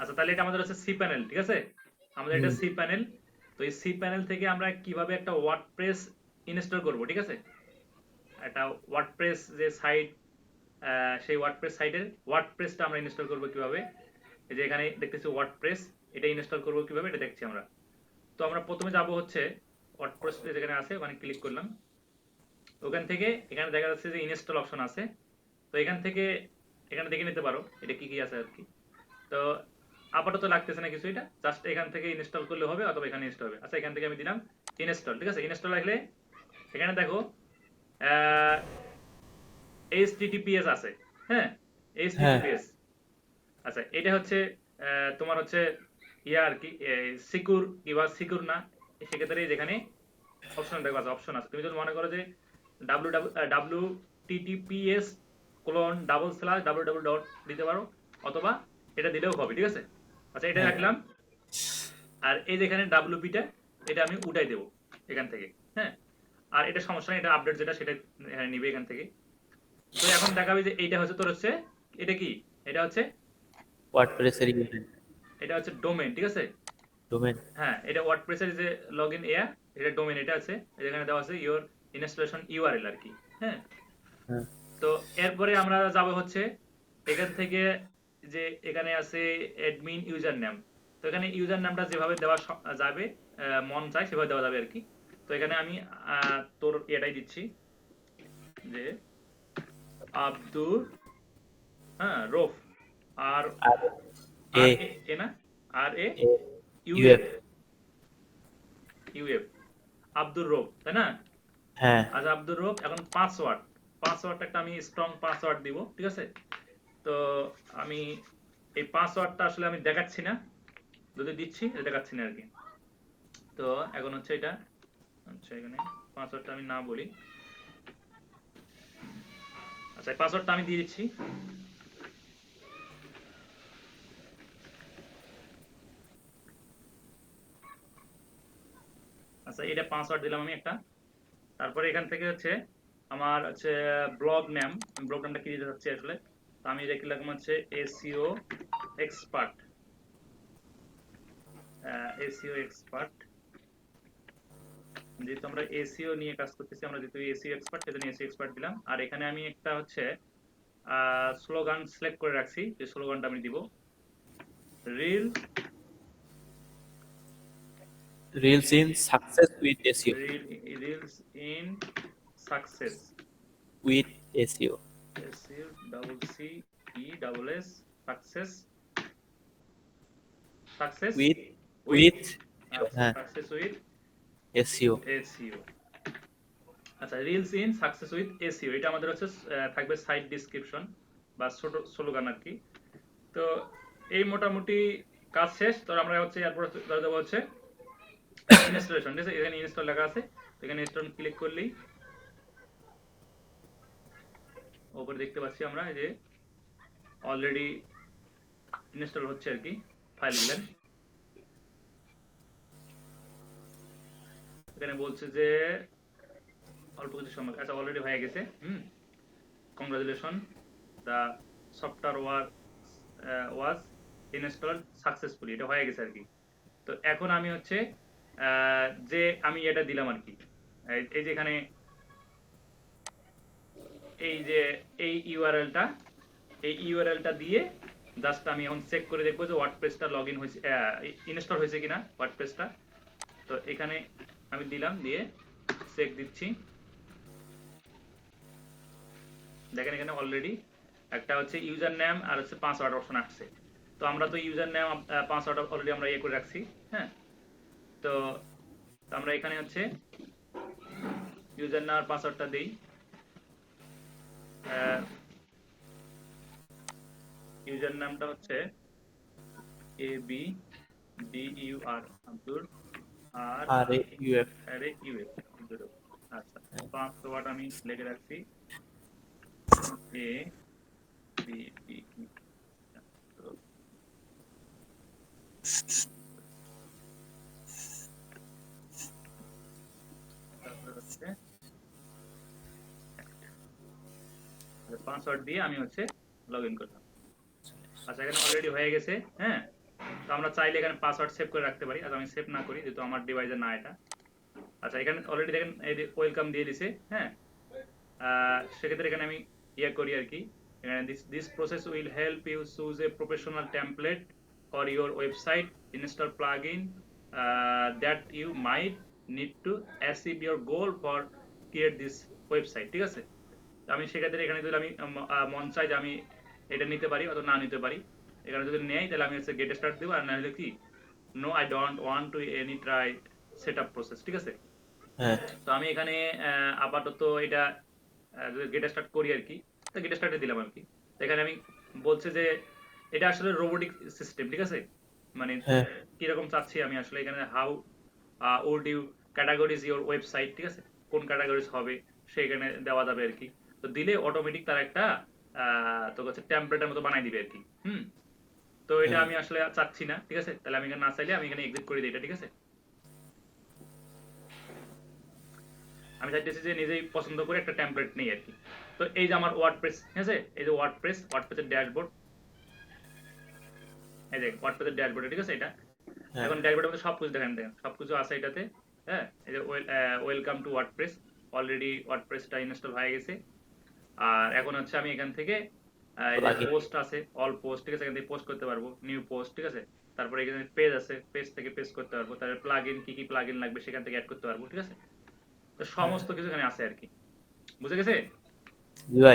আচ্ছা তাহলে এটা আমাদের হচ্ছে সি প্যানেল, ঠিক আছে? আমাদের এটা হুম। C panel. তো এই সি প্যানেল থেকে আমরা কিভাবে একটা ওয়ার্ডপ্রেস ইনস্টল করব, ঠিক আছে? একটা ওয়ার্ডপ্রেস যে সাইট, সেই ওয়ার্ডপ্রেস সাইটের ওয়ার্ডপ্রেসটা আমরা ইনস্টল করব কিভাবে? এই যে এখানে দেখতেছি ওয়ার্ডপ্রেস, এটা ইনস্টল করব কিভাবে এটা দেখছি আমরা। তো আমরা প্রথমে যাব হচ্ছে ওয়ার্ডপ্রেস যেখানে আছে ওখানে ক্লিক করলাম। ওখান থেকে এখানে দেখা যাচ্ছে যে ইনস্টল অপশন আছে। তো এখান থেকে এখানে দেখে নিতে পারো এটা কি কি আছে আর কি। তো আপাতত লাগতেছে না কিছু, এটা জাস্ট এখান থেকে ইনস্টল করলে হবে অথবা এখানে ইনস্টল হবে। আচ্ছা এখান থেকে আমি দিলাম ইনস্টল, ঠিক আছে? ইনস্টল লাগলে এখানে দেখো এইচটিটিপিএস আছে, হ্যাঁ, হ্যাঁ। এইচটিটিপিএস। আচ্ছা এটা হচ্ছে তোমার হচ্ছে ইয়া আর কি, সিকিউর কিংবা সিকিউর না, সেক্ষেত্রে যেখানে অপশন দেখো আছে, অপশন আছে। তুমি যদি মনে করো যে W W TTPS colon double slash W W dot দিতে পারো, অথবা এটা দিলেও হবে, ঠিক আছে? আচ্ছা এটা হ্যাঁ। রাখলাম। আর এই যেখানে ডাব্লিউপিটা, এটা আমি উঠাই দেবো এখান থেকে, হ্যাঁ। আর এটা সমস্যা নেই, এটা আপডেট যেটা সেটা নিবে এখান থেকে। তো এখন দেখাবে যে এইটা হচ্ছে তোর হচ্ছে, এটা কি, এটা হচ্ছে, ওয়ার্ডপ্রেসের ইউআরএল। এটা হচ্ছে ডোমেন, ঠিক আছে? ডোমেন। হ্যাঁ এটা ওয়ার্ডপ্রেসের যে লগইন এয়া, এটা ডোমেন, এটা আছে এখানে দেওয়া আছে ইওর ইনস্টলেশন ইউআরএল আর কি, হ্যাঁ। হ্যাঁ। তো এরপরে আমরা যাব হচ্ছে এখান থেকে, যে এখানে আছে অ্যাডমিন ইউজার নেম। তো এখানে ইউজার নামটা যেভাবে দেওয়া যাবে, মন চায় সেভাবে দেওয়া যাবে আর কি। তো এখানে আমি তোর এটাই দিচ্ছি যে আব্দুর, হ্যাঁ, রফ। আর আর এ আর এ এ না, আর এ এ UF, UF. UF, Abdur Rauf, তাই না? হ্যাঁ। আচ্ছা আব্দুর রফ। এখন পাসওয়ার্ড, পাসওয়ার্ডটা একটা আমি স্ট্রং পাসওয়ার্ড দিব, ঠিক আছে? তো আমি এই পাসওয়ার্ডটা আসলে আমি দেখাচ্ছি না, যদি দিচ্ছি এটা দেখাচ্ছি না আর কি। তো এখন হচ্ছে এটা, আচ্ছা এখানে পাসওয়ার্ডটা আমি না বলি। আচ্ছা পাসওয়ার্ডটা আমি দিয়ে দিচ্ছি। আচ্ছা এটা পাসওয়ার্ড দিলাম আমি একটা। তারপরে এখান থেকে হচ্ছে আমার হচ্ছে ব্লগ নেম, আমি ব্লগ নামটা কি দিতে চাচ্ছি আসলে। তো আমি রেখে রাখলাম হচ্ছে এসইও এক্সপার্ট, এসইও এক্সপার্ট। যেহেতু আমরা এসইও নিয়ে কাজ করতেছি, আমরা যেহেতু এসইও এক্সপার্ট, সেজন্য এসইও এক্সপার্ট দিলাম। আর এখানে আমি একটা হচ্ছে স্লোগান সিলেক্ট করে রাখছি, যে স্লোগানটা আমি দিব reel, reels in success with SEO. Reel, reels in success, with SEO. SEO double C E double S, success, success with with, with আচ্ছা হ্যাঁ সাকসেস উইথ এসইও। এসইও। আচ্ছা reels in success with SEO, এটা আমাদের হচ্ছে থাকবে site description বা ছোট slogan আর কি। তো এই মোটামুটি কাজ শেষ। তো আমরা হচ্ছে এরপর ধরে দেবো হচ্ছে ইনস্টলেশন, ঠিক আছে? এখানে ইনস্টল লেখা আছে, এখানে ইনস্টল ক্লিক করলেই উপরে দেখতে পাচ্ছি আমরা যে অলরেডি ইনস্টল হচ্ছে আর কি ফাইলগুলো। এখানে বলছে যে অল্প কিছু সময়, আচ্ছা অলরেডি হয়ে গেছে, হুম। Congratulation, the software was installed successfully, এটা হয়ে গেছে আর কি। তো এখন আমি হচ্ছে যে আমি এটা দিলাম আর কি, এই যে এখানে এই যে এই ইউআরএলটা, এই ইউআরএলটা দিয়ে জাস্ট আমি এখন চেক করে দেখবো যে ওয়ার্ডপ্রেসটা লগ ইন হয়েছে, ইনস্টল হয়েছে কিনা ওয়ার্ডপ্রেসটা। তো এখানে আমি দিলাম, দিয়ে চেক দিচ্ছি। দেখেন এখানে অলরেডি একটা হচ্ছে ইউজার নেম আর হচ্ছে পাসওয়ার্ড অপশন আসছে। তো আমরা তো ইউজার নেম পাসওয়ার্ড অলরেডি আমরা ইয়ে করে রাখছি, হ্যাঁ। তো আমরা এখানে হচ্ছে ইউজার নেম আর পাসওয়ার্ডটা দেই। ইউজার নামটা হচ্ছে A B D U R, Abdur, R R A UF. আরে ইউএস। আচ্ছা পাসওয়ার্ড আমি লিখে রাখছি এ বি ডি ই। তারপরে হচ্ছে পাসওয়ার্ড দিয়ে আমি হচ্ছে লগ ইন করলাম। আচ্ছা এখানে অলরেডি হয়ে গেছে, হ্যাঁ। তো আমরা চাইলে এখানে পাসওয়ার্ড সেভ করে রাখতে পারি। আচ্ছা আমি সেভ না করি যেহেতু আমার ডিভাইসে না এটা। আচ্ছা এখানে অলরেডি দেখেন এই যে ওয়েলকাম দিয়ে দিছে, হ্যাঁ। সেক্ষেত্রে এখানে আমি ইয়ে করি আর কি, এখানে this process will help you choose a professional template for your website, install plugin that you might need to achieve your goal for create this website, ঠিক আছে। তো আমি সেক্ষেত্রে এখানে যদি আমি মন চাই যে আমি এটা নিতে পারি অথবা না নিতে পারি, এখানে যদি নেই তাহলে আমি হচ্ছে গেট স্টার্ট দেবো, আর না হলে কি no I don't want to any try set up process, ঠিক আছে। হ্যাঁ তো আমি এখানে আপাতত এটা গেট স্টার্ট করি আর কি, তো গেট স্টার্টে দিলাম আর কি। তো এখানে আমি বলছে যে এটা আসলে রোবোটিক সিস্টেম, ঠিক আছে। মানে হ্যাঁ কিরকম চাচ্ছি আমি আসলে এখানে how would you categories your website, ঠিক আছে, কোন ক্যাটাগরিজ হবে সেখানে দেওয়া যাবে আর কি। তো দিলে অটোমেটিক তার একটা তো হচ্ছে টেমপ্লেটের মতো বানাই দিবে আর কি। তো এটা হ্যাঁ আমি আসলে চাচ্ছি না, ঠিক আছে। তাহলে আমি এখানে না চাইলে আমি এখানে এক্সিট করে দিই এটা, ঠিক আছে। আমি চাইতেছি যে নিজেই পছন্দ করে একটা টেমপ্লেট নেই আর কি। তো এই যে আমার ওয়ার্ডপ্রেস, ঠিক আছে, এই যে ওয়ার্ডপ্রেসের ড্যাশবোর্ড, এই যে ওয়ার্ডপ্রেসের ড্যাশবোর্ড, ঠিক আছে এটা। হ্যাঁ এখন ড্যাশবোর্ডের মধ্যে সবকিছু দেখেন, সবকিছু আছে এটাতে, হ্যাঁ। এই যে ওয়েলকাম টু ওয়ার্ডপ্রেস, অলরেডি ওয়ার্ডপ্রেসটা ইনস্টল হয়ে গেছে। আর এখন হচ্ছে আমি এখান থেকে এই যে প্লাগইন পোস্ট আছে, অল পোস্ট, ঠিক আছে, এখান থেকে পোস্ট করতে পারবো, নিউ পোস্ট, ঠিক আছে। তারপরে এখানে পেজ আছে, পেজ থেকে পেজ করতে পারবো, তারপরে প্লাগইন কি কি প্লাগইন লাগবে সেখান থেকে অ্যাড করতে পারবো, ঠিক আছে। তো হ্যাঁ সমস্ত কিছু এখানে আছে আর কি, বুঝে গেছে। ইউআই